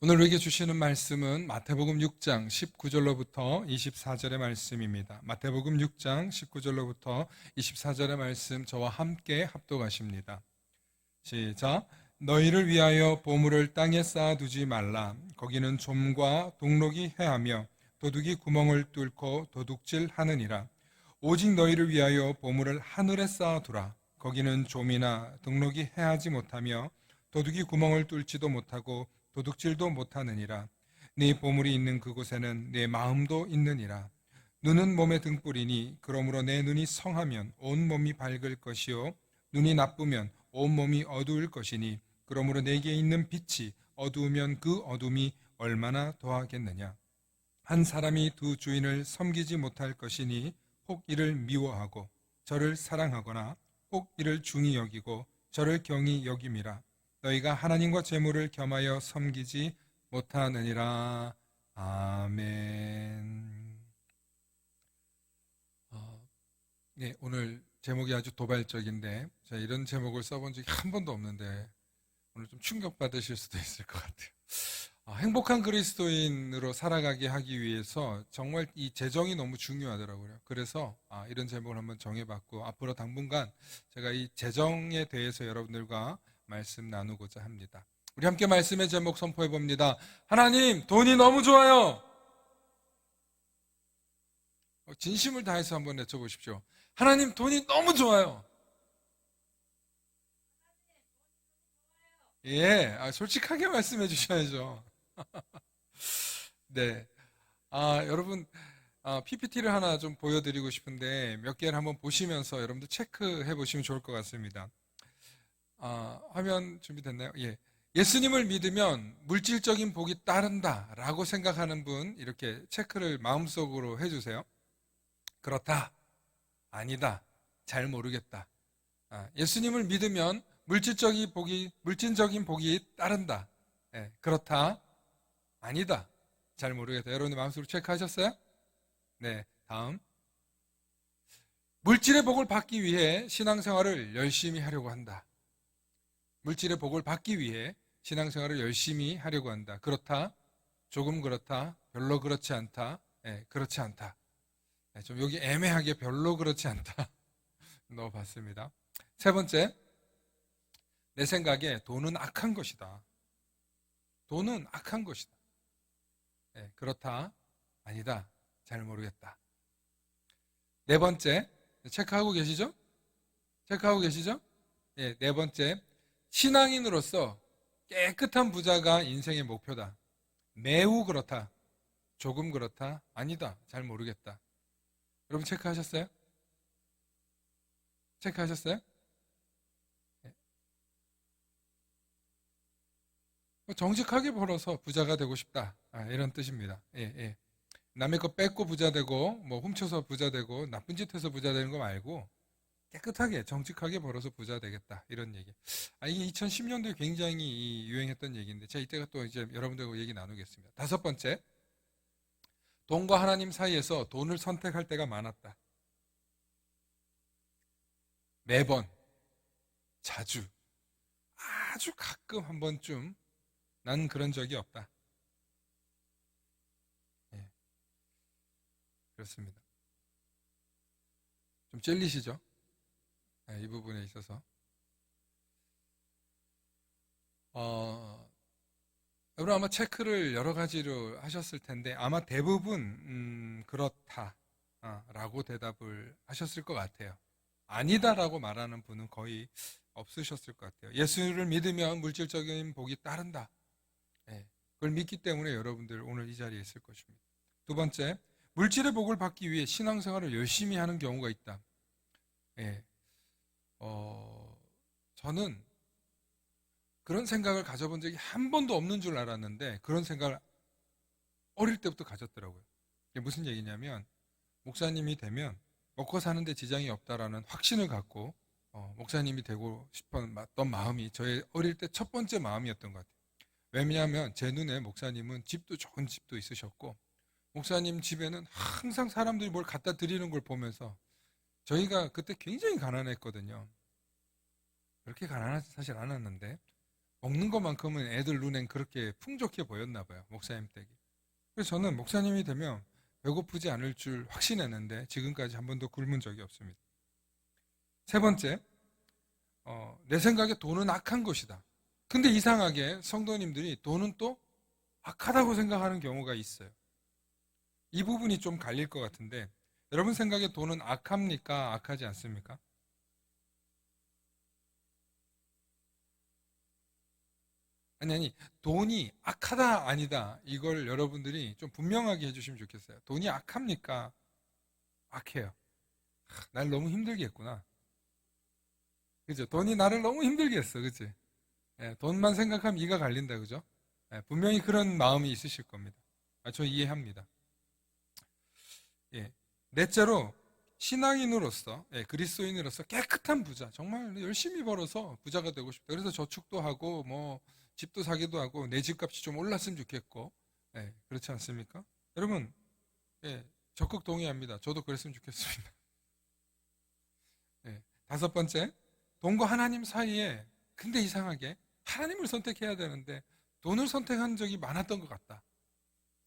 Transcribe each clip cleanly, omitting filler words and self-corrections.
오늘 우리에게 주시는 말씀은 마태복음 6장 19절로부터 24절의 말씀입니다. 마태복음 6장 19절로부터 24절의 말씀 저와 함께 합독하십니다. 시작. 너희를 위하여 보물을 땅에 쌓아두지 말라. 거기는 좀과 동록이 해하며 도둑이 구멍을 뚫고 도둑질하느니라. 오직 너희를 위하여 보물을 하늘에 쌓아두라. 거기는 좀이나 동록이 해하지 못하며 도둑이 구멍을 뚫지도 못하고 도둑질도 못하느니라. 네 보물이 있는 그곳에는 네 마음도 있느니라. 눈은 몸의 등불이니 그러므로 내 눈이 성하면 온 몸이 밝을 것이요 눈이 나쁘면 온 몸이 어두울 것이니 그러므로 내게 있는 빛이 어두우면 그 어둠이 얼마나 더하겠느냐. 한 사람이 두 주인을 섬기지 못할 것이니 혹 이를 미워하고 저를 사랑하거나 혹 이를 중히 여기고 저를 경히 여김이라. 너희가 하나님과 재물을 겸하여 섬기지 못하느니라. 아멘. 네, 오늘 제목이 아주 도발적인데 제가 이런 제목을 써본 적이 한 번도 없는데 오늘 좀 충격받으실 수도 있을 것 같아요. 행복한 그리스도인으로 살아가게 하기 위해서 정말 이 재정이 너무 중요하더라고요. 그래서 이런 제목을 한번 정해봤고 앞으로 당분간 제가 이 재정에 대해서 여러분들과 말씀 나누고자 합니다. 우리 함께 말씀의 제목 선포해 봅니다. 하나님, 돈이 너무 좋아요. 진심을 다해서 한번 외쳐보십시오. 하나님, 돈이 너무 좋아요. 예, 솔직하게 말씀해 주셔야죠. 네. 여러분, PPT를 하나 좀 보여드리고 싶은데 몇 개를 한번 보시면서 여러분들 체크해 보시면 좋을 것 같습니다. 화면 준비됐나요? 예. 예수님을 믿으면 물질적인 복이 따른다 라고 생각하는 분 이렇게 체크를 마음속으로 해주세요. 그렇다, 아니다, 잘 모르겠다. 예수님을 믿으면 물질적인 복이 따른다. 예, 그렇다, 아니다, 잘 모르겠다. 여러분들 마음속으로 체크하셨어요? 네, 다음. 물질의 복을 받기 위해 신앙생활을 열심히 하려고 한다. 물질의 복을 받기 위해 신앙생활을 열심히 하려고 한다. 그렇다, 조금 그렇다, 별로 그렇지 않다, 그렇지 않다. 좀 여기 애매하게 별로 그렇지 않다 넣어봤습니다. 세 번째, 내 생각에 돈은 악한 것이다. 돈은 악한 것이다. 그렇다, 아니다, 잘 모르겠다. 네 번째, 체크하고 계시죠? 체크하고 계시죠? 네 번째, 신앙인으로서 깨끗한 부자가 인생의 목표다. 매우 그렇다, 조금 그렇다, 아니다, 잘 모르겠다. 여러분 체크하셨어요? 체크하셨어요? 정직하게 벌어서 부자가 되고 싶다. 이런 뜻입니다. 남의 거 뺏고 부자 되고, 뭐 훔쳐서 부자 되고, 나쁜 짓 해서 부자 되는 거 말고, 깨끗하게, 정직하게 벌어서 부자 되겠다. 이런 얘기. 이게 2010년도에 굉장히 유행했던 얘기인데, 제가 이때가 또 이제 여러분들과 얘기 나누겠습니다. 다섯 번째, 돈과 하나님 사이에서 돈을 선택할 때가 많았다. 매번, 자주, 아주 가끔 한 번쯤, 난 그런 적이 없다. 그렇습니다. 좀 찔리시죠? 이 부분에 있어서. 여러분 아마 체크를 여러 가지로 하셨을 텐데 아마 대부분 그렇다 라고 대답을 하셨을 것 같아요. 아니다라고 말하는 분은 거의 없으셨을 것 같아요. 예수를 믿으면 물질적인 복이 따른다. 그걸 믿기 때문에 여러분들 오늘 이 자리에 있을 것입니다. 두 번째, 물질의 복을 받기 위해 신앙생활을 열심히 하는 경우가 있다. 저는 그런 생각을 가져본 적이 한 번도 없는 줄 알았는데 그런 생각을 어릴 때부터 가졌더라고요. 이게 무슨 얘기냐면 목사님이 되면 먹고 사는데 지장이 없다라는 확신을 갖고 목사님이 되고 싶었던 마음이 저의 어릴 때 첫 번째 마음이었던 것 같아요. 왜냐하면 제 눈에 목사님은 집도 좋은 집도 있으셨고 목사님 집에는 항상 사람들이 뭘 갖다 드리는 걸 보면서 저희가 그때 굉장히 가난했거든요. 그렇게 가난하지 사실 않았는데 먹는 것만큼은 애들 눈엔 그렇게 풍족해 보였나 봐요. 목사님 댁이. 그래서 저는 목사님이 되면 배고프지 않을 줄 확신했는데 지금까지 한 번도 굶은 적이 없습니다. 세 번째, 내 생각에 돈은 악한 것이다. 근데 이상하게 성도님들이 돈은 또 악하다고 생각하는 경우가 있어요. 이 부분이 좀 갈릴 것 같은데 여러분 생각에 돈은 악합니까? 악하지 않습니까? 아니, 돈이 악하다, 아니다. 이걸 여러분들이 좀 분명하게 해주시면 좋겠어요. 돈이 악합니까? 악해요. 날 너무 힘들게 했구나. 그죠? 돈이 나를 너무 힘들게 했어. 그치? 예, 돈만 생각하면 이가 갈린다. 그죠? 예, 분명히 그런 마음이 있으실 겁니다. 저 이해합니다. 예. 넷째로, 신앙인으로서, 그리스도인으로서 깨끗한 부자. 정말 열심히 벌어서 부자가 되고 싶다. 그래서 저축도 하고, 뭐, 집도 사기도 하고, 내 집값이 좀 올랐으면 좋겠고, 그렇지 않습니까? 여러분, 적극 동의합니다. 저도 그랬으면 좋겠습니다. 다섯 번째, 돈과 하나님 사이에, 근데 이상하게 하나님을 선택해야 되는데 돈을 선택한 적이 많았던 것 같다.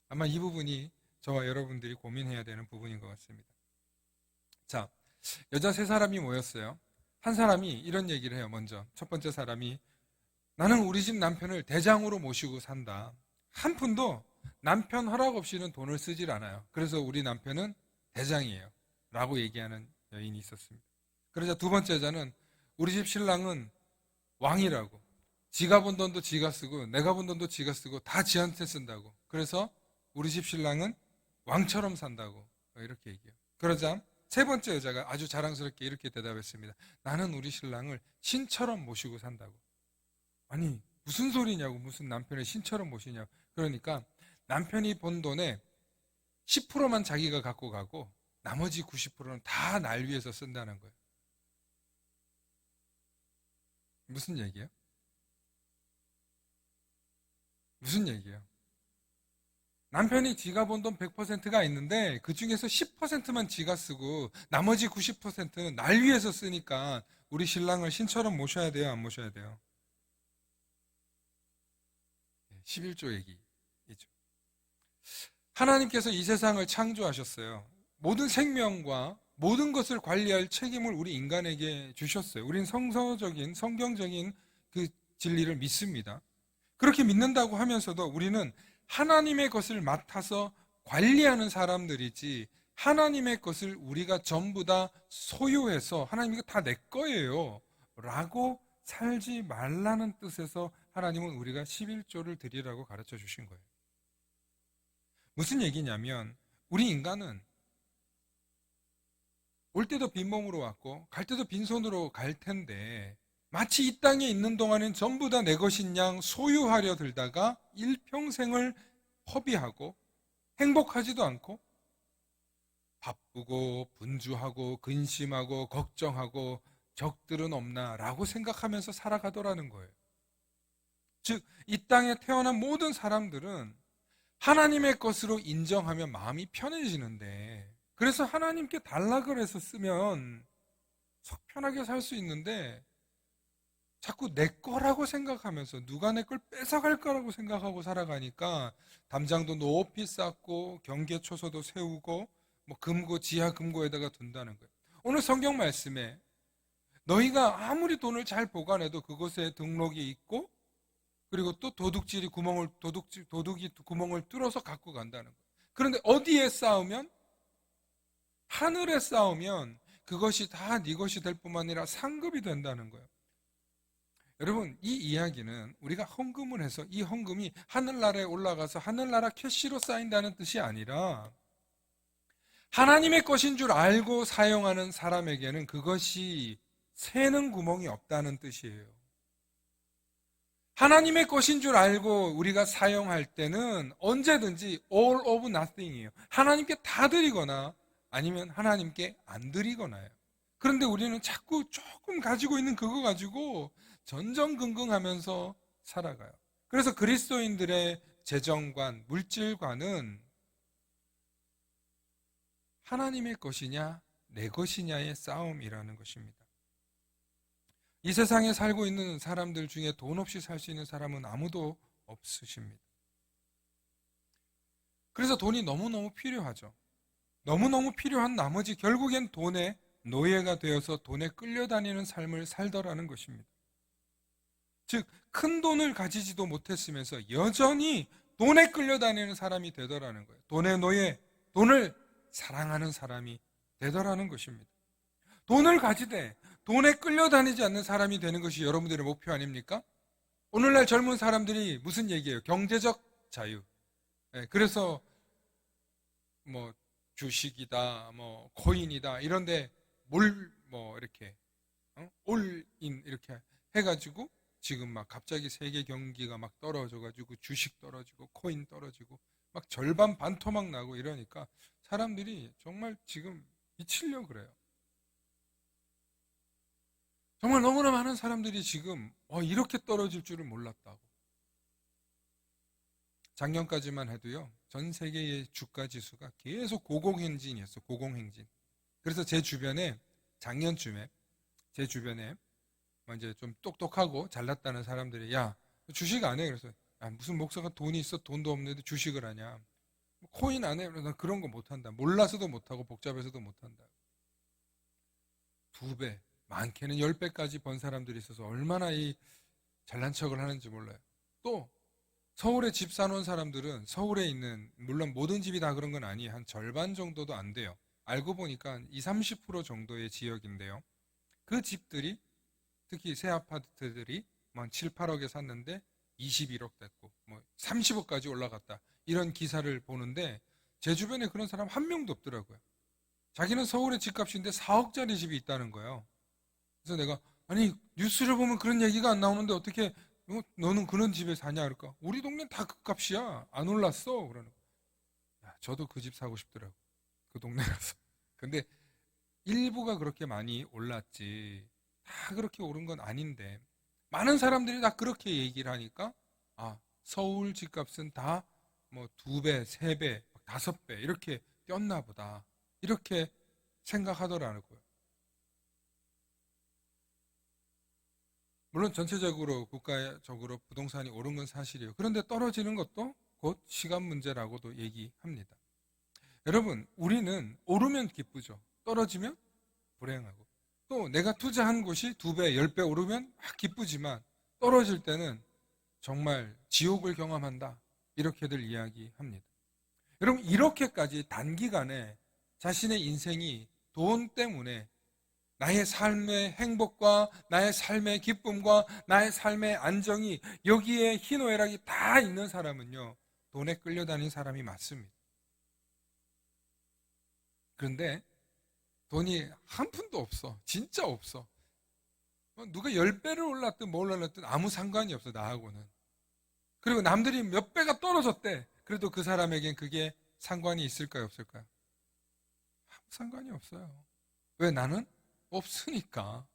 아마 이 부분이 저와 여러분들이 고민해야 되는 부분인 것 같습니다. 자, 여자 세 사람이 모였어요. 한 사람이 이런 얘기를 해요. 먼저 첫 번째 사람이, 나는 우리 집 남편을 대장으로 모시고 산다. 한 푼도 남편 허락 없이는 돈을 쓰질 않아요. 그래서 우리 남편은 대장이에요 라고 얘기하는 여인이 있었습니다. 그러자 두 번째 여자는, 우리 집 신랑은 왕이라고, 지가 번 돈도 지가 쓰고 내가 번 돈도 지가 쓰고 다 지한테 쓴다고, 그래서 우리 집 신랑은 왕처럼 산다고, 이렇게 얘기해요. 그러자 세 번째 여자가 아주 자랑스럽게 이렇게 대답했습니다. 나는 우리 신랑을 신처럼 모시고 산다고. 아니, 무슨 소리냐고. 무슨 남편을 신처럼 모시냐고. 그러니까 남편이 번 돈의 10%만 자기가 갖고 가고 나머지 90%는 다 날 위해서 쓴다는 거예요. 무슨 얘기예요? 무슨 얘기예요? 남편이 지가 번 돈 100%가 있는데 그 중에서 10%만 지가 쓰고 나머지 90%는 날 위해서 쓰니까 우리 신랑을 신처럼 모셔야 돼요, 안 모셔야 돼요? 11조 얘기이죠. 하나님께서 이 세상을 창조하셨어요. 모든 생명과 모든 것을 관리할 책임을 우리 인간에게 주셨어요. 우린 성서적인, 성경적인 그 진리를 믿습니다. 그렇게 믿는다고 하면서도 우리는 하나님의 것을 맡아서 관리하는 사람들이지, 하나님의 것을 우리가 전부 다 소유해서 하나님 이거 다 내 거예요 라고 살지 말라는 뜻에서 하나님은 우리가 11조를 드리라고 가르쳐 주신 거예요. 무슨 얘기냐면 우리 인간은 올 때도 빈몸으로 왔고 갈 때도 빈손으로 갈 텐데, 마치 이 땅에 있는 동안은 전부 다 내 것인 양 소유하려 들다가 일평생을 허비하고 행복하지도 않고 바쁘고 분주하고 근심하고 걱정하고 적들은 없나 라고 생각하면서 살아가더라는 거예요. 즉, 이 땅에 태어난 모든 사람들은 하나님의 것으로 인정하면 마음이 편해지는데, 그래서 하나님께 달라 그래서 쓰면 속 편하게 살 수 있는데, 자꾸 내 거라고 생각하면서 누가 내 걸 뺏어갈 거라고 생각하고 살아가니까 담장도 높이 쌓고 경계초소도 세우고 뭐 금고 지하 금고에다가 둔다는 거예요. 오늘 성경 말씀에 너희가 아무리 돈을 잘 보관해도 그곳에 등록이 있고, 그리고 또 도둑이 구멍을 뚫어서 갖고 간다는 거예요. 그런데 어디에 쌓으면, 하늘에 쌓으면 그것이 다 네 것이 될 뿐만 아니라 상급이 된다는 거예요. 여러분, 이 이야기는 우리가 헌금을 해서 이 헌금이 하늘나라에 올라가서 하늘나라 캐시로 쌓인다는 뜻이 아니라, 하나님의 것인 줄 알고 사용하는 사람에게는 그것이 새는 구멍이 없다는 뜻이에요. 하나님의 것인 줄 알고 우리가 사용할 때는 언제든지 all of nothing이에요. 하나님께 다 드리거나 아니면 하나님께 안 드리거나요. 그런데 우리는 자꾸 조금 가지고 있는 그거 가지고 전전긍긍하면서 살아가요. 그래서 그리스도인들의 재정관, 물질관은 하나님의 것이냐 내 것이냐의 싸움이라는 것입니다. 이 세상에 살고 있는 사람들 중에 돈 없이 살 수 있는 사람은 아무도 없으십니다. 그래서 돈이 너무너무 필요하죠. 너무너무 필요한 나머지 결국엔 돈의 노예가 되어서 돈에 끌려다니는 삶을 살더라는 것입니다. 즉, 큰 돈을 가지지도 못했으면서 여전히 돈에 끌려다니는 사람이 되더라는 거예요. 돈의 노예, 돈을 사랑하는 사람이 되더라는 것입니다. 돈을 가지되 돈에 끌려다니지 않는 사람이 되는 것이 여러분들의 목표 아닙니까? 오늘날 젊은 사람들이 무슨 얘기예요? 경제적 자유. 그래서 뭐 주식이다, 뭐 코인이다 이런데 뭐 이렇게 올인 이렇게 해가지고 지금 막 갑자기 세계 경기가 막 떨어져가지고 주식 떨어지고 코인 떨어지고 막 절반 반토막 나고 이러니까 사람들이 정말 지금 미치려고 그래요. 정말 너무나 많은 사람들이 지금 이렇게 떨어질 줄은 몰랐다고. 작년까지만 해도요, 전 세계의 주가 지수가 계속 고공행진이었어, 고공행진. 그래서 제 주변에 작년쯤에 제 주변에 이제 좀 똑똑하고 잘났다는 사람들이 야, 주식 안 해? 그래서 야, 무슨 목사가 돈이 있어 돈도 없는데 주식을 하냐? 코인 안 해? 나 그런 거 못한다. 몰라서도 못하고 복잡해서도 못한다. 2배, 많게는 10배까지 번 사람들이 있어서 얼마나 이 잘난 척을 하는지 몰라요. 또 서울에 집 사놓은 사람들은 서울에 있는, 물론 모든 집이 다 그런 건 아니에요. 한 절반 정도도 안 돼요. 알고 보니까 20, 30% 정도의 지역인데요. 그 집들이 특히 새 아파트들이 한 7, 8억에 샀는데 21억 됐고 뭐 30억까지 올라갔다. 이런 기사를 보는데 제 주변에 그런 사람 한 명도 없더라고요. 자기는 서울의 집값인데 4억짜리 집이 있다는 거예요. 그래서 내가 아니 뉴스를 보면 그런 얘기가 안 나오는데 어떻게 너는 그런 집에 사냐 그럴까? 우리 동네는 다 그 값이야. 안 올랐어. 그러는 거야. 저도 그 집 사고 싶더라고. 그 동네 가서. 근데 일부가 그렇게 많이 올랐지 다 그렇게 오른 건 아닌데 많은 사람들이 다 그렇게 얘기를 하니까 서울 집값은 다 뭐 2배, 3배, 5배 이렇게 뛰었나 보다. 이렇게 생각하더라고요. 물론 전체적으로 국가적으로 부동산이 오른 건 사실이에요. 그런데 떨어지는 것도 곧 시간 문제라고도 얘기합니다. 여러분, 우리는 오르면 기쁘죠. 떨어지면 불행하고. 또 내가 투자한 곳이 2배, 10배 오르면 기쁘지만 떨어질 때는 정말 지옥을 경험한다. 이렇게들 이야기합니다. 여러분, 이렇게까지 단기간에 자신의 인생이 돈 때문에 나의 삶의 행복과 나의 삶의 기쁨과 나의 삶의 안정이 여기에 희노애락이 다 있는 사람은요, 돈에 끌려다닌 사람이 맞습니다. 그런데 돈이 한 푼도 없어. 진짜 없어. 누가 10배를 올랐든 뭘 올랐든 아무 상관이 없어, 나하고는. 그리고 남들이 몇 배가 떨어졌대. 그래도 그 사람에겐 그게 상관이 있을까요, 없을까요? 아무 상관이 없어요. 왜? 나는 없으니까.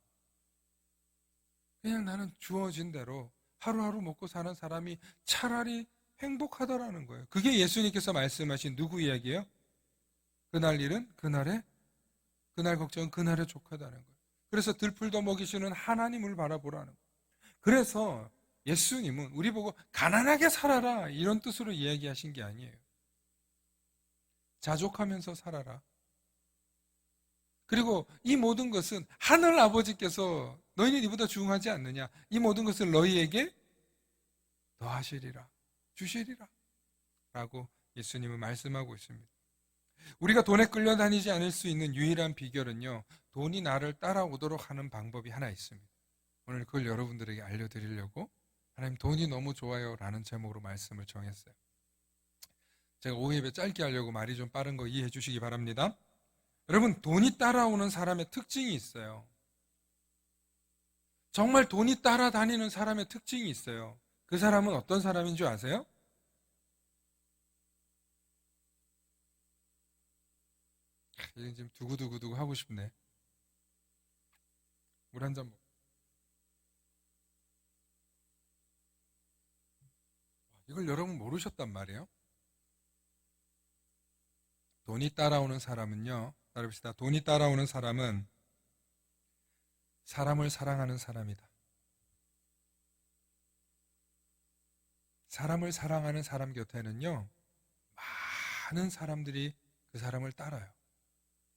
그냥 나는 주어진 대로 하루하루 먹고 사는 사람이 차라리 행복하다라는 거예요. 그게 예수님께서 말씀하신 누구 이야기예요? 그날 일은 그날에, 그날 걱정은 그날에 족하다는 거예요. 그래서 들풀도 먹이시는 하나님을 바라보라는 거예요. 그래서 예수님은 우리 보고 가난하게 살아라 이런 뜻으로 이야기하신 게 아니에요. 자족하면서 살아라. 그리고 이 모든 것은 하늘 아버지께서 너희는 이보다 중하지 않느냐. 이 모든 것을 너희에게 더하시리라. 주시리라. 라고 예수님은 말씀하고 있습니다. 우리가 돈에 끌려다니지 않을 수 있는 유일한 비결은요, 돈이 나를 따라오도록 하는 방법이 하나 있습니다. 오늘 그걸 여러분들에게 알려드리려고 하나님 돈이 너무 좋아요 라는 제목으로 말씀을 정했어요. 제가 오후 예배 짧게 하려고 말이 좀 빠른 거 이해해 주시기 바랍니다. 여러분, 돈이 따라오는 사람의 특징이 있어요. 정말 돈이 따라다니는 사람의 특징이 있어요. 그 사람은 어떤 사람인 줄 아세요? 이제 지금 두구두구두구 하고 싶네. 물 한 잔 먹. 이걸 여러분 모르셨단 말이에요. 돈이 따라오는 사람은요. 따라봅시다. 돈이 따라오는 사람은 사람을 사랑하는 사람이다. 사람을 사랑하는 사람 곁에는요, 많은 사람들이 그 사람을 따라요.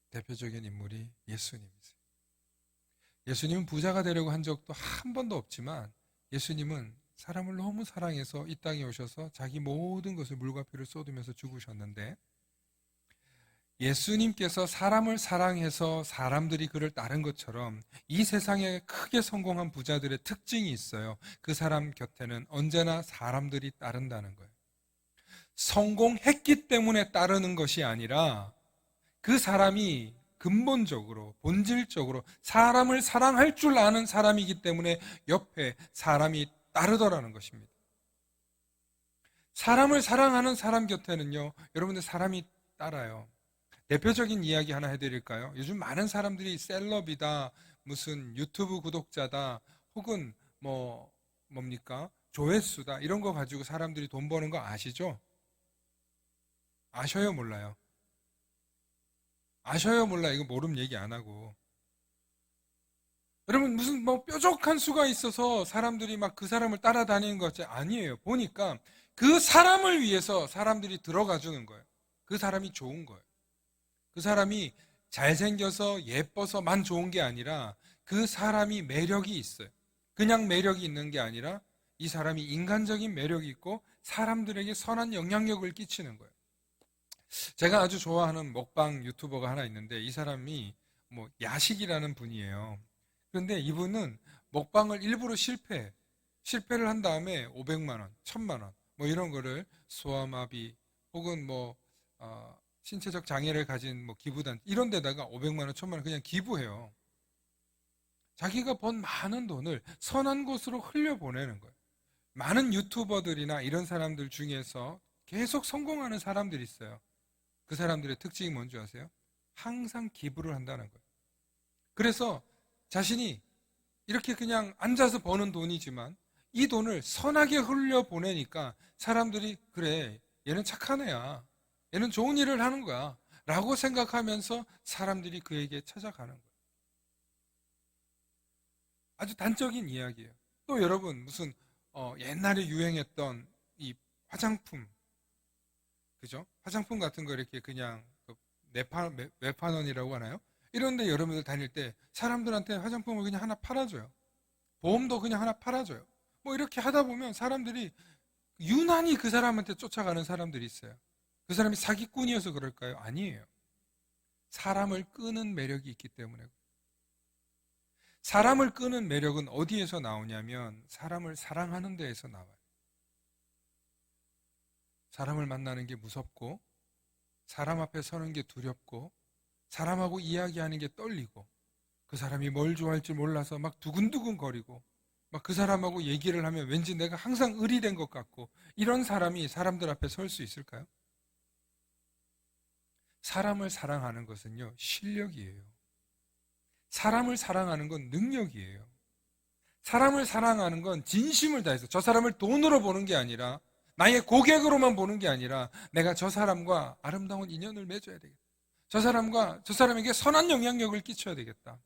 대표적인 인물이 예수님이세요. 예수님은 부자가 되려고 한 적도 한 번도 없지만 예수님은 사람을 너무 사랑해서 이 땅에 오셔서 자기 모든 것을 물과 피를 쏟으면서 죽으셨는데, 예수님께서 사람을 사랑해서 사람들이 그를 따른 것처럼 이 세상에 크게 성공한 부자들의 특징이 있어요. 그 사람 곁에는 언제나 사람들이 따른다는 거예요. 성공했기 때문에 따르는 것이 아니라 그 사람이 근본적으로, 본질적으로 사람을 사랑할 줄 아는 사람이기 때문에 옆에 사람이 따르더라는 것입니다. 사람을 사랑하는 사람 곁에는요, 여러분들 사람이 따라요. 대표적인 이야기 하나 해드릴까요? 요즘 많은 사람들이 셀럽이다, 무슨 유튜브 구독자다, 혹은 뭡니까? 조회수다, 이런 거 가지고 사람들이 돈 버는 거 아시죠? 아셔요, 몰라요? 아셔요, 몰라요? 이거 모르면 얘기 안 하고. 여러분, 무슨 뾰족한 수가 있어서 사람들이 막 그 사람을 따라다니는 것이 아니에요. 보니까 그 사람을 위해서 사람들이 들어가 주는 거예요. 그 사람이 좋은 거예요. 그 사람이 잘생겨서 예뻐서만 좋은 게 아니라 그 사람이 매력이 있어요. 그냥 매력이 있는 게 아니라 이 사람이 인간적인 매력이 있고 사람들에게 선한 영향력을 끼치는 거예요. 제가 아주 좋아하는 먹방 유튜버가 하나 있는데 이 사람이 야식이라는 분이에요. 그런데 이분은 먹방을 일부러 실패를 한 다음에 500만 원, 1000만 원 이런 거를 소아마비 혹은 신체적 장애를 가진 기부단 이런 데다가 500만 원, 1000만 원 그냥 기부해요. 자기가 번 많은 돈을 선한 곳으로 흘려보내는 거예요. 많은 유튜버들이나 이런 사람들 중에서 계속 성공하는 사람들이 있어요. 그 사람들의 특징이 뭔지 아세요? 항상 기부를 한다는 거예요. 그래서 자신이 이렇게 그냥 앉아서 버는 돈이지만 이 돈을 선하게 흘려보내니까 사람들이 그래, 얘는 착한 애야, 얘는 좋은 일을 하는 거야 라고 생각하면서 사람들이 그에게 찾아가는 거예요. 아주 단적인 이야기예요. 또 여러분 무슨 옛날에 유행했던 이 화장품, 그죠? 화장품 같은 거 이렇게 그냥 매판원이라고 하나요? 이런데 여러분들 다닐 때 사람들한테 화장품을 그냥 하나 팔아줘요. 보험도 그냥 하나 팔아줘요. 이렇게 하다 보면 사람들이 유난히 그 사람한테 쫓아가는 사람들이 있어요. 그 사람이 사기꾼이어서 그럴까요? 아니에요. 사람을 끄는 매력이 있기 때문에. 사람을 끄는 매력은 어디에서 나오냐면 사람을 사랑하는 데에서 나와요. 사람을 만나는 게 무섭고 사람 앞에 서는 게 두렵고 사람하고 이야기하는 게 떨리고 그 사람이 뭘 좋아할지 몰라서 막 두근두근 거리고 막 그 사람하고 얘기를 하면 왠지 내가 항상 의리된 것 같고 이런 사람이 사람들 앞에 설 수 있을까요? 사람을 사랑하는 것은요, 실력이에요. 사람을 사랑하는 건 능력이에요. 사람을 사랑하는 건 진심을 다해서 저 사람을 돈으로 보는 게 아니라 나의 고객으로만 보는 게 아니라 내가 저 사람과 아름다운 인연을 맺어야 되겠다. 저 사람에게 선한 영향력을 끼쳐야 되겠다.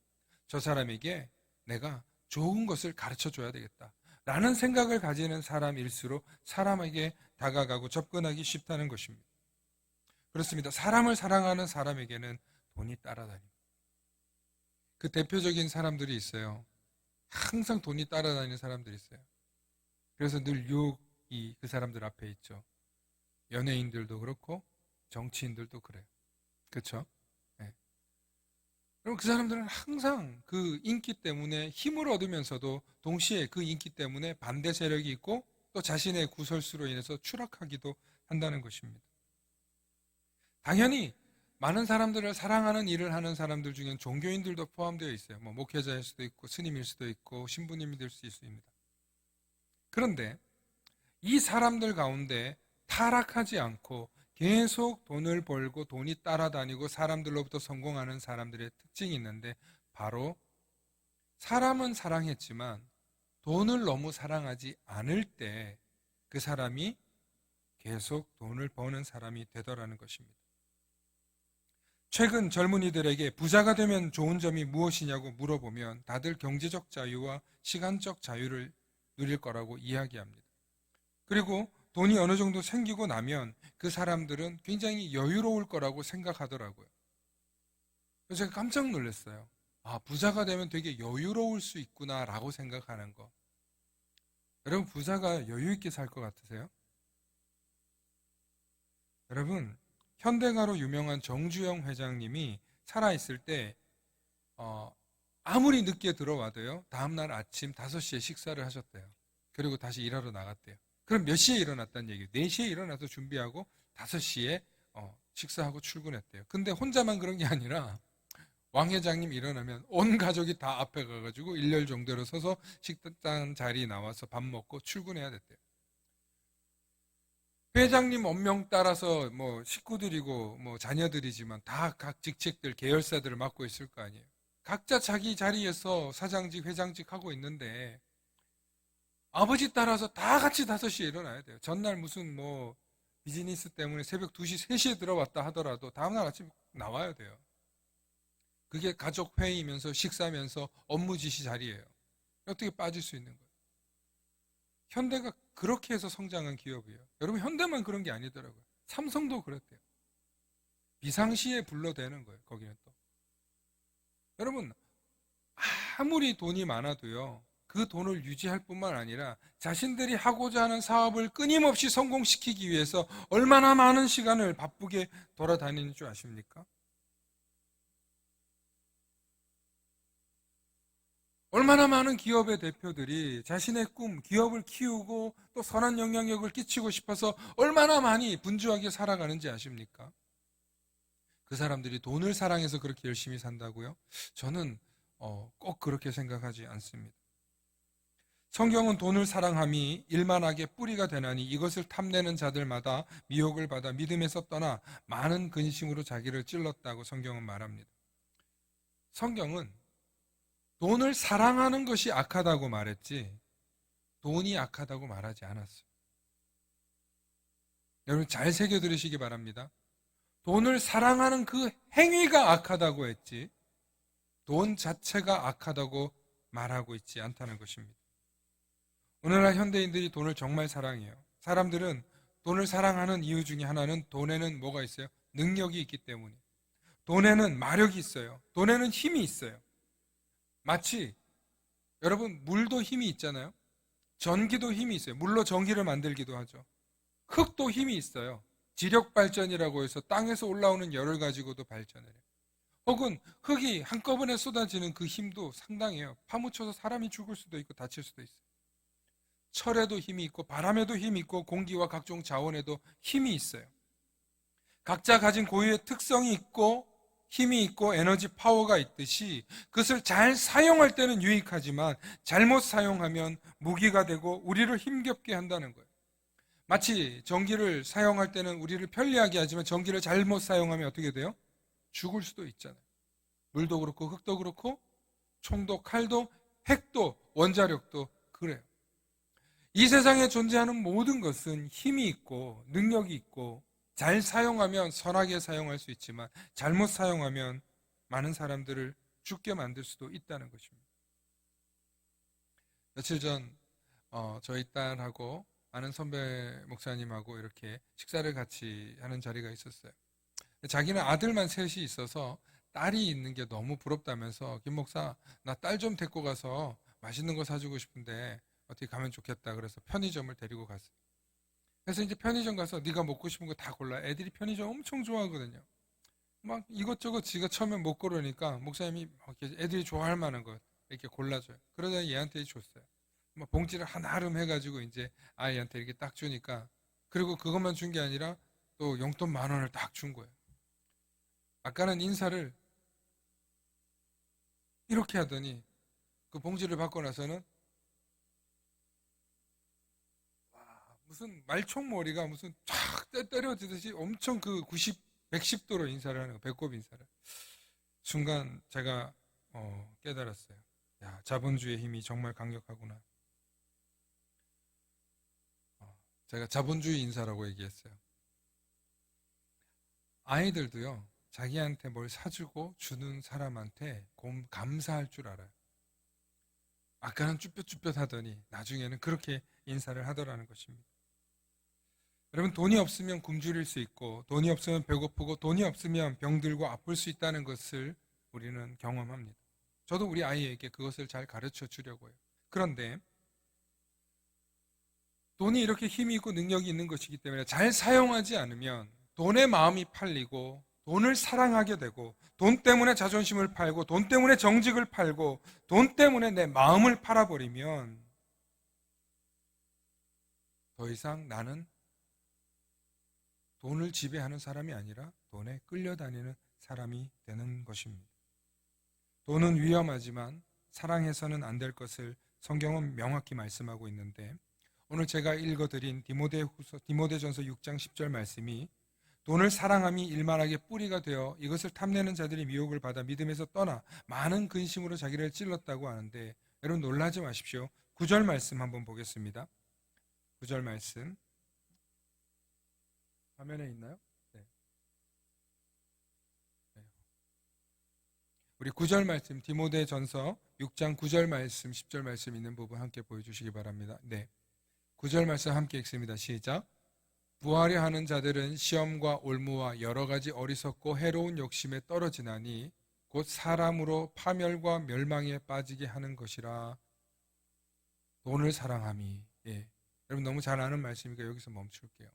저 사람에게 내가 좋은 것을 가르쳐 줘야 되겠다. 라는 생각을 가지는 사람일수록 사람에게 다가가고 접근하기 쉽다는 것입니다. 그렇습니다. 사람을 사랑하는 사람에게는 돈이 따라다닙니다. 그 대표적인 사람들이 있어요. 항상 돈이 따라다니는 사람들이 있어요. 그래서 늘 유혹이 그 사람들 앞에 있죠. 연예인들도 그렇고 정치인들도 그래요. 그렇죠? 네. 그럼 그 사람들은 항상 그 인기 때문에 힘을 얻으면서도 동시에 그 인기 때문에 반대 세력이 있고 또 자신의 구설수로 인해서 추락하기도 한다는 것입니다. 당연히 많은 사람들을 사랑하는 일을 하는 사람들 중엔 종교인들도 포함되어 있어요. 목회자일 수도 있고 스님일 수도 있고 신부님이 될 수 있습니다. 그런데 이 사람들 가운데 타락하지 않고 계속 돈을 벌고 돈이 따라다니고 사람들로부터 성공하는 사람들의 특징이 있는데 바로 사람은 사랑했지만 돈을 너무 사랑하지 않을 때 그 사람이 계속 돈을 버는 사람이 되더라는 것입니다. 최근 젊은이들에게 부자가 되면 좋은 점이 무엇이냐고 물어보면 다들 경제적 자유와 시간적 자유를 누릴 거라고 이야기합니다. 그리고 돈이 어느 정도 생기고 나면 그 사람들은 굉장히 여유로울 거라고 생각하더라고요. 그래서 제가 깜짝 놀랐어요. 아, 부자가 되면 되게 여유로울 수 있구나라고 생각하는 거. 여러분, 부자가 여유 있게 살 것 같으세요? 여러분, 현대가로 유명한 정주영 회장님이 살아있을 때 어, 아무리 늦게 들어와도요, 다음날 아침 5시에 식사를 하셨대요. 그리고 다시 일하러 나갔대요. 그럼 몇 시에 일어났다는 얘기예요? 4시에 일어나서 준비하고 5시에 식사하고 출근했대요. 근데 혼자만 그런 게 아니라 왕 회장님 일어나면 온 가족이 다 앞에 가가지고 일렬 정도로 서서 식당 자리에 나와서 밥 먹고 출근해야 됐대요. 회장님 엄명 따라서 뭐 식구들이고 뭐 자녀들이지만 다 각 직책들 계열사들을 맡고 있을 거 아니에요. 각자 자기 자리에서 사장직, 회장직 하고 있는데 아버지 따라서 다 같이 5시에 일어나야 돼요. 전날 무슨 뭐 비즈니스 때문에 새벽 2시, 3시에 들어왔다 하더라도 다음날 아침 나와야 돼요. 그게 가족 회의면서 식사면서 업무 지시 자리예요. 어떻게 빠질 수 있는 거예요? 현대가 그렇게 해서 성장한 기업이에요. 여러분, 현대만 그런 게 아니더라고요. 삼성도 그랬대요. 비상시에 불러대는 거예요. 거기는 또. 여러분, 아무리 돈이 많아도요, 그 돈을 유지할 뿐만 아니라 자신들이 하고자 하는 사업을 끊임없이 성공시키기 위해서 얼마나 많은 시간을 바쁘게 돌아다니는 줄 아십니까? 얼마나 많은 기업의 대표들이 자신의 꿈, 기업을 키우고 또 선한 영향력을 끼치고 싶어서 얼마나 많이 분주하게 살아가는지 아십니까? 그 사람들이 돈을 사랑해서 그렇게 열심히 산다고요? 저는 꼭 그렇게 생각하지 않습니다. 성경은 돈을 사랑함이 일만하게 뿌리가 되나니 이것을 탐내는 자들마다 미혹을 받아 믿음에서 떠나 많은 근심으로 자기를 찔렀다고 성경은 말합니다. 성경은 돈을 사랑하는 것이 악하다고 말했지 돈이 악하다고 말하지 않았어요. 여러분 잘 새겨 들으시기 바랍니다. 돈을 사랑하는 그 행위가 악하다고 했지 돈 자체가 악하다고 말하고 있지 않다는 것입니다. 오늘날 현대인들이 돈을 정말 사랑해요. 사람들은 돈을 사랑하는 이유 중에 하나는 돈에는 뭐가 있어요? 능력이 있기 때문이에요. 돈에는 마력이 있어요. 돈에는 힘이 있어요. 마치 여러분 물도 힘이 있잖아요. 전기도 힘이 있어요. 물로 전기를 만들기도 하죠. 흙도 힘이 있어요. 지력 발전이라고 해서 땅에서 올라오는 열을 가지고도 발전을 해요. 혹은 흙이 한꺼번에 쏟아지는 그 힘도 상당해요. 파묻혀서 사람이 죽을 수도 있고 다칠 수도 있어요. 철에도 힘이 있고 바람에도 힘이 있고 공기와 각종 자원에도 힘이 있어요. 각자 가진 고유의 특성이 있고 힘이 있고 에너지 파워가 있듯이 그것을 잘 사용할 때는 유익하지만 잘못 사용하면 무기가 되고 우리를 힘겹게 한다는 거예요. 마치 전기를 사용할 때는 우리를 편리하게 하지만 전기를 잘못 사용하면 어떻게 돼요? 죽을 수도 있잖아요. 물도 그렇고 흙도 그렇고 총도 칼도 핵도 원자력도 그래요. 이 세상에 존재하는 모든 것은 힘이 있고 능력이 있고 잘 사용하면 선하게 사용할 수 있지만 잘못 사용하면 많은 사람들을 죽게 만들 수도 있다는 것입니다. 며칠 전 저희 딸하고 아는 선배 목사님하고 이렇게 식사를 같이 하는 자리가 있었어요. 자기는 아들만 셋이 있어서 딸이 있는 게 너무 부럽다면서 김 목사 나 딸 좀 데리고 가서 맛있는 거 사주고 싶은데 어떻게 가면 좋겠다 그래서 편의점을 데리고 갔어요. 그래서 이제 편의점 가서 네가 먹고 싶은 거 다 골라. 애들이 편의점 엄청 좋아하거든요. 막 이것저것 지가 처음에 못 고르니까 목사님이 애들이 좋아할 만한 것 이렇게 골라줘요. 그러다 얘한테 줬어요. 막 봉지를 하나름 해가지고 이제 아이한테 이렇게 딱 주니까 그리고 그것만 준 게 아니라 또 용돈 10,000원을 딱 준 거예요. 아까는 인사를 이렇게 하더니 그 봉지를 받고 나서는 무슨 말총머리가 무슨 쫙 때려지듯이 엄청 그 90, 110도로 인사를 하는 거, 배꼽 인사를. 순간 제가 깨달았어요. 야, 자본주의의 힘이 정말 강력하구나. 제가 자본주의 인사라고 얘기했어요. 아이들도요, 자기한테 뭘 사주고 주는 사람한테 감사할 줄 알아요. 아까는 쭈뼛쭈뼛 하더니 나중에는 그렇게 인사를 하더라는 것입니다. 여러분, 돈이 없으면 굶주릴 수 있고, 돈이 없으면 배고프고, 돈이 없으면 병들고 아플 수 있다는 것을 우리는 경험합니다. 저도 우리 아이에게 그것을 잘 가르쳐 주려고 해요. 그런데 돈이 이렇게 힘이 있고 능력이 있는 것이기 때문에 잘 사용하지 않으면 돈의 마음이 팔리고, 돈을 사랑하게 되고, 돈 때문에 자존심을 팔고, 돈 때문에 정직을 팔고, 돈 때문에 내 마음을 팔아버리면 더 이상 나는 돈을 지배하는 사람이 아니라 돈에 끌려다니는 사람이 되는 것입니다. 돈은 위험하지만 사랑해서는 안 될 것을 성경은 명확히 말씀하고 있는데, 오늘 제가 읽어드린 디모데전서 6장 10절 말씀이 돈을 사랑함이 일만하게 뿌리가 되어 이것을 탐내는 자들이 미혹을 받아 믿음에서 떠나 많은 근심으로 자기를 찔렀다고 하는데, 여러분 놀라지 마십시오. 9절 말씀 한번 보겠습니다. 9절 말씀 화면에 있나요? 네. 우리 9절 말씀, 디모데전서 6장 9절 말씀, 10절 말씀 있는 부분 함께 보여주시기 바랍니다. 네, 9절 말씀 함께 읽습니다. 시작. 부하려 하는 자들은 시험과 올무와 여러 가지 어리석고 해로운 욕심에 떨어지나니 곧 사람으로 파멸과 멸망에 빠지게 하는 것이라. 돈을 사랑함이. 예. 여러분 너무 잘 아는 말씀이니까 여기서 멈출게요.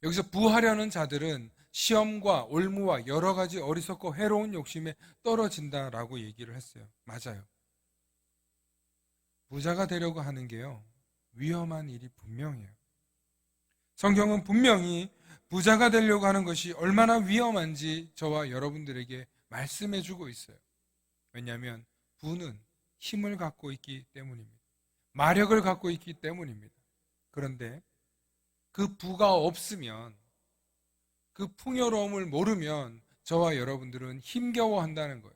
여기서 부하려는 자들은 시험과 올무와 여러 가지 어리석고 해로운 욕심에 떨어진다라고 얘기를 했어요. 맞아요. 부자가 되려고 하는 게요, 위험한 일이 분명해요. 성경은 분명히 부자가 되려고 하는 것이 얼마나 위험한지 저와 여러분들에게 말씀해 주고 있어요. 왜냐하면 부는 힘을 갖고 있기 때문입니다. 마력을 갖고 있기 때문입니다. 그런데 그 부가 없으면, 그 풍요로움을 모르면 저와 여러분들은 힘겨워한다는 거예요.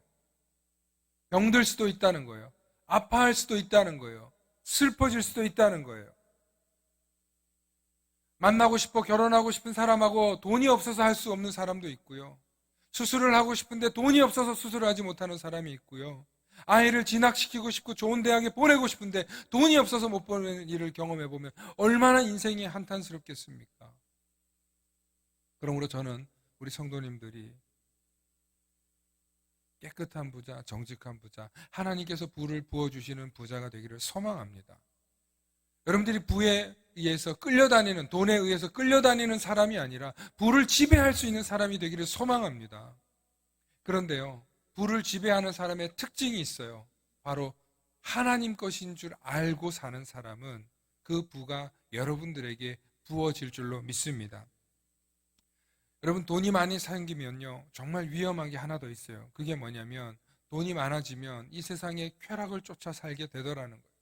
병들 수도 있다는 거예요. 아파할 수도 있다는 거예요. 슬퍼질 수도 있다는 거예요. 만나고 싶어 결혼하고 싶은 사람하고 돈이 없어서 할 수 없는 사람도 있고요. 수술을 하고 싶은데 돈이 없어서 수술을 하지 못하는 사람이 있고요. 아이를 진학시키고 싶고 좋은 대학에 보내고 싶은데 돈이 없어서 못 보내는 일을 경험해보면 얼마나 인생이 한탄스럽겠습니까? 그러므로 저는 우리 성도님들이 깨끗한 부자, 정직한 부자, 하나님께서 부를 부어주시는 부자가 되기를 소망합니다. 여러분들이 부에 의해서 끌려다니는, 돈에 의해서 끌려다니는 사람이 아니라 부를 지배할 수 있는 사람이 되기를 소망합니다. 그런데요, 부를 지배하는 사람의 특징이 있어요. 바로 하나님 것인 줄 알고 사는 사람은 그 부가 여러분들에게 부어질 줄로 믿습니다. 여러분, 돈이 많이 생기면요, 정말 위험한 게 하나 더 있어요. 그게 뭐냐면 돈이 많아지면 이 세상에 쾌락을 쫓아 살게 되더라는 거예요.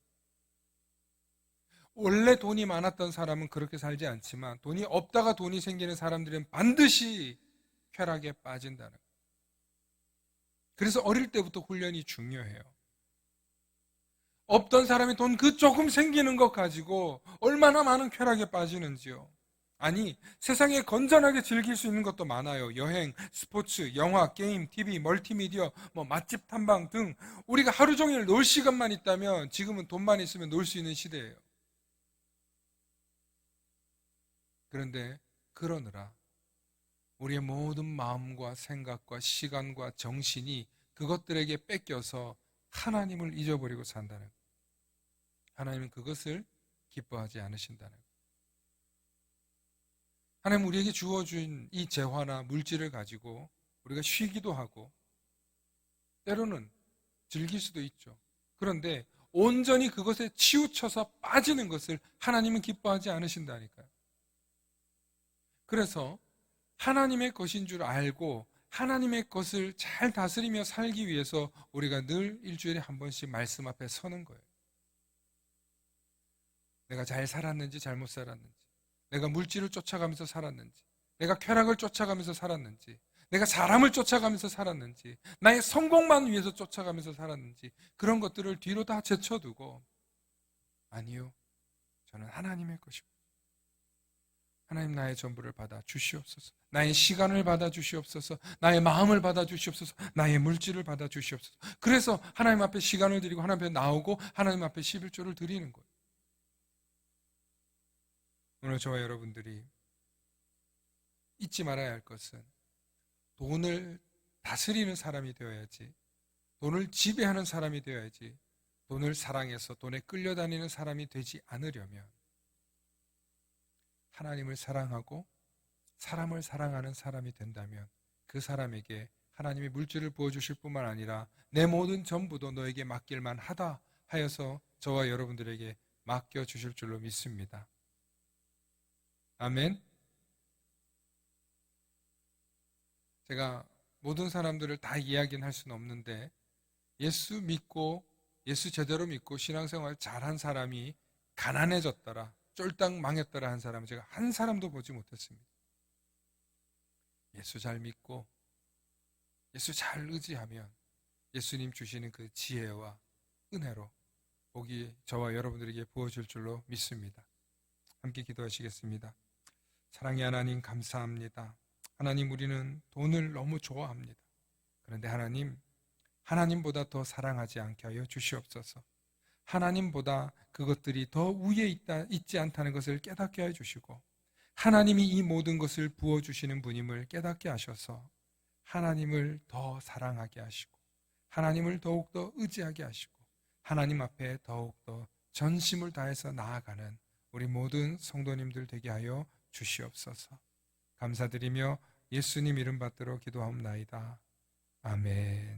원래 돈이 많았던 사람은 그렇게 살지 않지만 돈이 없다가 돈이 생기는 사람들은 반드시 쾌락에 빠진다는 거예요. 그래서 어릴 때부터 훈련이 중요해요. 없던 사람이 돈 그 조금 생기는 것 가지고 얼마나 많은 쾌락에 빠지는지요. 아니, 세상에 건전하게 즐길 수 있는 것도 많아요. 여행, 스포츠, 영화, 게임, TV, 멀티미디어, 맛집 탐방 등 우리가 하루 종일 놀 시간만 있다면 지금은 돈만 있으면 놀 수 있는 시대예요. 그런데 그러느라 우리의 모든 마음과 생각과 시간과 정신이 그것들에게 뺏겨서 하나님을 잊어버리고 산다는 거예요. 하나님은 그것을 기뻐하지 않으신다는 거예요. 하나님 우리에게 주어준 이 재화나 물질을 가지고 우리가 쉬기도 하고 때로는 즐길 수도 있죠. 그런데 온전히 그것에 치우쳐서 빠지는 것을 하나님은 기뻐하지 않으신다니까요. 그래서 하나님의 것인 줄 알고 하나님의 것을 잘 다스리며 살기 위해서 우리가 늘 일주일에 한 번씩 말씀 앞에 서는 거예요. 내가 잘 살았는지 잘못 살았는지, 내가 물질을 쫓아가면서 살았는지, 내가 쾌락을 쫓아가면서 살았는지, 내가 사람을 쫓아가면서 살았는지, 나의 성공만 위해서 쫓아가면서 살았는지, 그런 것들을 뒤로 다 제쳐두고, 아니요, 저는 하나님의 것이고 하나님 나의 전부를 받아 주시옵소서. 나의 시간을 받아 주시옵소서. 나의 마음을 받아 주시옵소서. 나의 물질을 받아 주시옵소서. 그래서 하나님 앞에 시간을 드리고 하나님 앞에 나오고 하나님 앞에 11조를 드리는 거예요. 오늘 저와 여러분들이 잊지 말아야 할 것은 돈을 다스리는 사람이 되어야지, 돈을 지배하는 사람이 되어야지, 돈을 사랑해서 돈에 끌려다니는 사람이 되지 않으려면 하나님을 사랑하고 사람을 사랑하는 사람이 된다면 그 사람에게 하나님이 물질을 부어주실 뿐만 아니라 내 모든 전부도 너에게 맡길만 하다 하여서 저와 여러분들에게 맡겨주실 줄로 믿습니다. 아멘. 제가 모든 사람들을 다 이야기는 할 수는 없는데 예수 믿고 예수 제대로 믿고 신앙생활 잘한 사람이 가난해졌더라, 쫄딱 망했더라 한 사람은 제가 한 사람도 보지 못했습니다. 예수 잘 믿고 예수 잘 의지하면 예수님 주시는 그 지혜와 은혜로 복이 저와 여러분들에게 부어질 줄로 믿습니다. 함께 기도하시겠습니다. 사랑의 하나님, 감사합니다. 하나님, 우리는 돈을 너무 좋아합니다. 그런데 하나님, 하나님보다 더 사랑하지 않게 하여 주시옵소서. 하나님보다 그것들이 더 위에 있지 않다는 것을 깨닫게 해 주시고, 하나님이 이 모든 것을 부어주시는 분임을 깨닫게 하셔서 하나님을 더 사랑하게 하시고 하나님을 더욱더 의지하게 하시고 하나님 앞에 더욱더 전심을 다해서 나아가는 우리 모든 성도님들 되게 하여 주시옵소서. 감사드리며 예수님 이름 받들어 기도하옵나이다. 아멘.